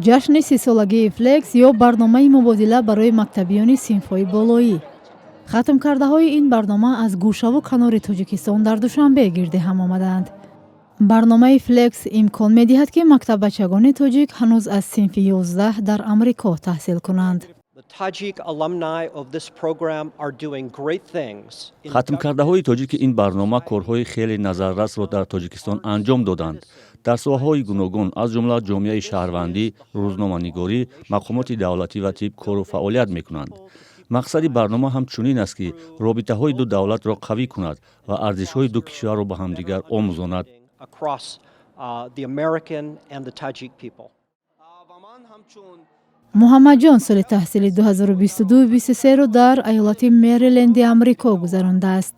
ҷашни 30-солагии флекс ё барномаи мубодила барои мактабиёни синфҳои болоӣ. хатмкардаҳои ин барнома аз гӯшаву канори Тоҷикистон дар Душанбе гирди ҳам омаданд. барномаи флекс имкон медиҳад, ки мактаббачагони тоҷик ҳанӯз аз синфи 11 дар Амрико таҳсил кунанд. хатмкардаҳои тоҷики ин барнома корҳои хеле назаррасро дар Тоҷикистон анҷом доданд. дар соҳаҳои гуногун аз ҷумла ҷомеаи шаҳрвандӣ, рӯзноманигорӣ, мақомоти давлатӣ ва тиб кору фаъолият мекунанд. мақсади барнома ҳамчунин аст, ки робитаҳои ду давлатро қавӣ кунад ва арзишҳои ду кишварро ба ҳамдигар омӯзонад. муҳаммадҷон соли таҳсили 2022-23-ро дар айолоти Мериленди Амрико гузарондааст.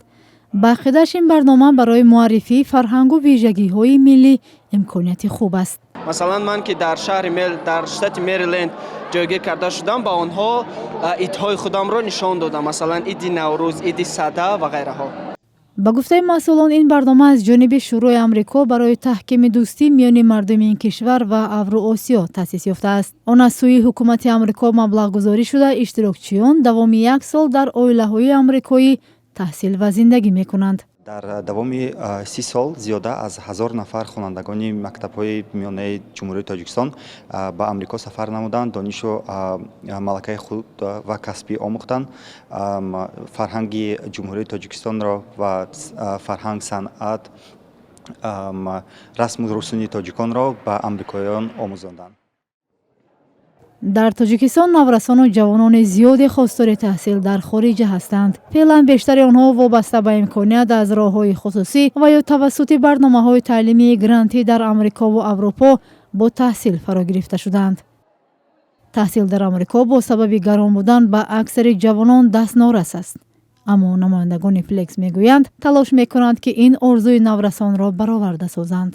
ба ақидаш ин барнома барои муаррифии фарҳангу вижагиҳои миллӣ имконияти хуб аст. масалан ман ки дар шаҳри дар штати Мериленд ҷойгир карда шудам, ба онҳо идҳои худамро нишон додам, масалан иди наврӯз, иди сада ва ғайраҳо. ба гуфтаи масъулон, ин барнома аз ҷониби шӯрои Амрико барои таҳкими дӯстӣ миёни мардуми ин кишвар ва Авроосиё таъсис ёфтааст. Он аз сӯи ҳукумати Амрико маблағгузорӣ шуда, иштирокчиён давоми 1 сол дар оилаҳои амрикоӣ таҳсил ва зиндагӣ мекунанд. дар давоми 30 сол зиёда аз 1000 нафар хонандагони мактабҳои миёнаи ҷумҳурии Тоҷикистон ба Амрико сафар намуданд, донишу малакаи худ ва касбӣ омӯхтанд, фарҳанги ҷумҳурии Тоҷикистонро ва фарҳанг, санъат, расму русуни тоҷиконро ба амрикоиён омӯзонданд. дар Тоҷикистон наврасону ҷавонони зиёде хостори таҳсил дар хориҷа ҳастанд. феълан бештари онҳо вобаста ба имконият аз роҳҳои хусусӣ ва ё тавассути барномаҳои таълимии грантӣ дар Амрико ва Аврупо бо таҳсил фаро гирифта шуданд. таҳсил дар Амрико бо сабаби гарон будан ба аксари ҷавонон дастнорас аст. аммо намояндагони флекс мегӯянд, талош мекунанд, ки ин орзуи наврасонро бароварда созанд.